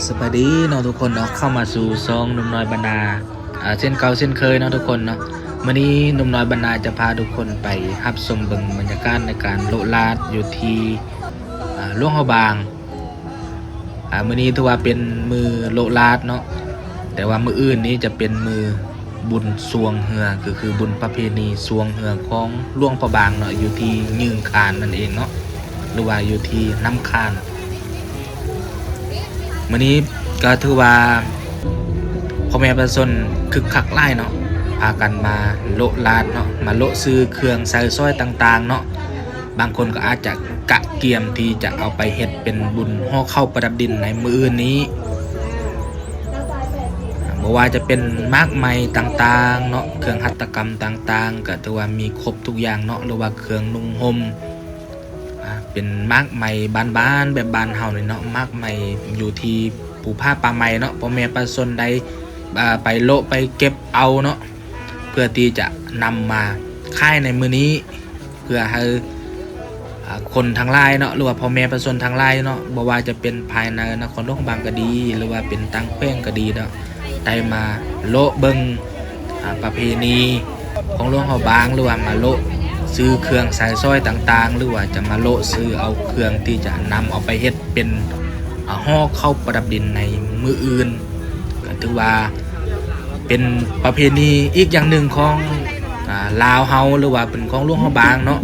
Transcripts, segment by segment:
สวัสดีเนาะทุกคนเนาะเข้ามาสู่ซองหนุ่มน้อยบรรณาเช่นเก่าเช่นเคยเนาะทุกคนเนาะวันนี้หนุ่มน้อยบรรณาจะพาทุกคนไปรับชมเบิ่งบรรยากาศในการโลดลาดอยู่ที่หลวงพระบางมื้อนี้ถือว่าเป็นมือโลดลาดเนาะแต่ว่ามื้ออื่นนี้จะเป็นมือบุญสวงเหือคือบุญประเพณีสวงเหือของหลวงพระบางเนาะอยู่ที่ยืงคานนั่นเองเนาะหรือว่าอยู่ที่น้ำคานมื้อนี้ก็ถือว่าพ่อแม่ประชาชนคึกคักไล่เนาะพากันมาโละลาดเนาะมาโละซื้อเครื่องใส่ซ้อยต่างๆเนาะบางคนก็อาจจะกะเกียมที่จะเอาไปเฮ็ดเป็นบุญห่อข้าวประดับดินในมื้ออื่นนี้บ่ว่าจะเป็นมากไม้ต่างๆเนาะเครื่องหัตถกรรมต่างๆก็ถือว่ามีครบทุกอย่างเนาะหรือว่าเครื่องนุ่งห่มเป็นมากไม้บ้านๆแบบบ้านเฮานี่เนาะมากไม้อยู่ที่ภูผ้าป่าไม้เนาะพ่อแม่ประชาชนได้ไปโละไปเก็บเอาเนาะเพื่อที่จะนำมาค่ายในมื้อนี้เพื่อให้คนทางไลน์เนาะหรือว่าพ่อแม่ประชาชนทางไลน์เนาะบ่ว่าจะเป็นภายในนครหลวงบางก็ดีหรือว่าเป็นต่างแขวงก็ดีเนาะได้มาโละเบิ่งประเพณีของหลวงพระบางหรือว่ามาโละซื้อเครื่องใส่ซ้อยต่างๆหรือว่าจะมาโละซื้อเอาเครื่องที่จะนำเอาไปเฮ็ดเป็นห่อข้าวประดับดินในมื้ออื่นก็ถือว่าเป็นประเพณีอีกอย่างหนึ่งของลาวเฮาหรือว่าเป็นของหลวงพระบางเนาะ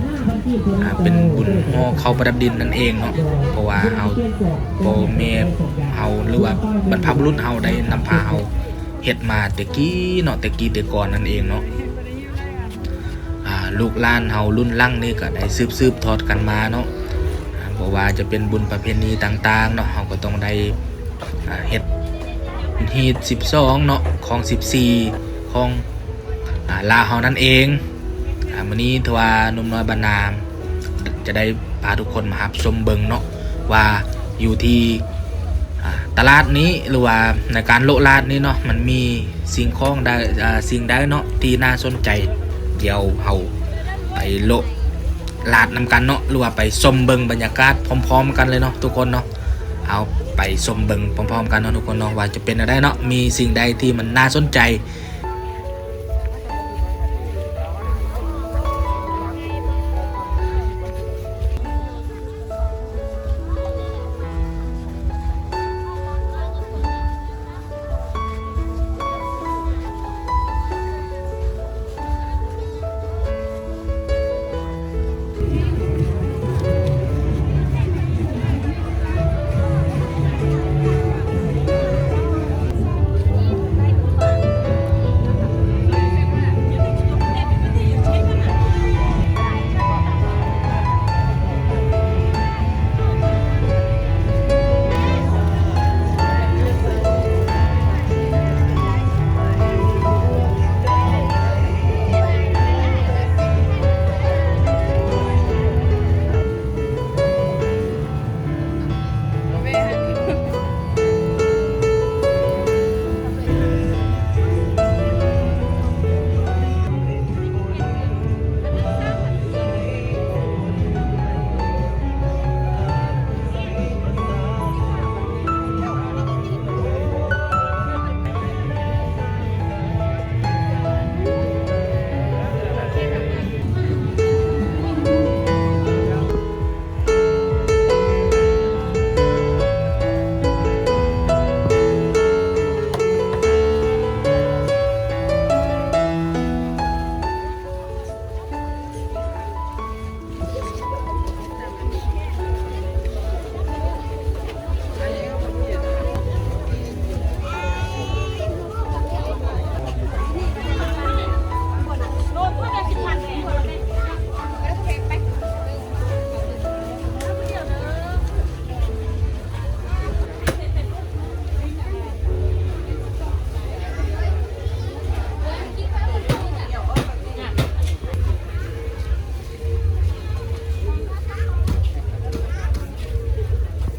เป็นบุญห่อข้าวประดับดินนั่นเองเนาะเพราะว่าเฮาพ่อแม่เฮาหรือว่าบรรพบุรุษเฮาได้นำพาเฮาเฮ็ดมาแต่กี้เนาะแต่ก่อนนั่นเองเนาะลูกหลานเฮารุ่นหลังนี่ก็ได้สืบทอดกันมาเนาะเพราะว่าจะเป็นบุญประเพณีต่างๆเนาะเฮาก็ต้องได้เฮ็ดฮีท12เนาะของ14ของลาวเฮานั่นเองมื้อนี้ถือว่าหนุ่มน้อยบรรณาจะได้พาทุกคนมารับชมเบิ่งเนาะว่าอยู่ที่ตลาดนี้หรือว่าในการโละลาดนี้เนาะมันมีสิ่งของใดสิ่งใดเนาะที่น่าสนใจเดี๋ยวเฮาไปโละลาดนำกันเนาะหรือว่าไปชมเบิ่งบรรยากาศพร้อมๆกันเลยเนาะทุกคนเนาะเอาไปชมเบิ่งพร้อมๆกันเนาะทุกคนเนาะว่าจะเป็นอะไรเนาะมีสิ่งใดที่มันน่าสนใจ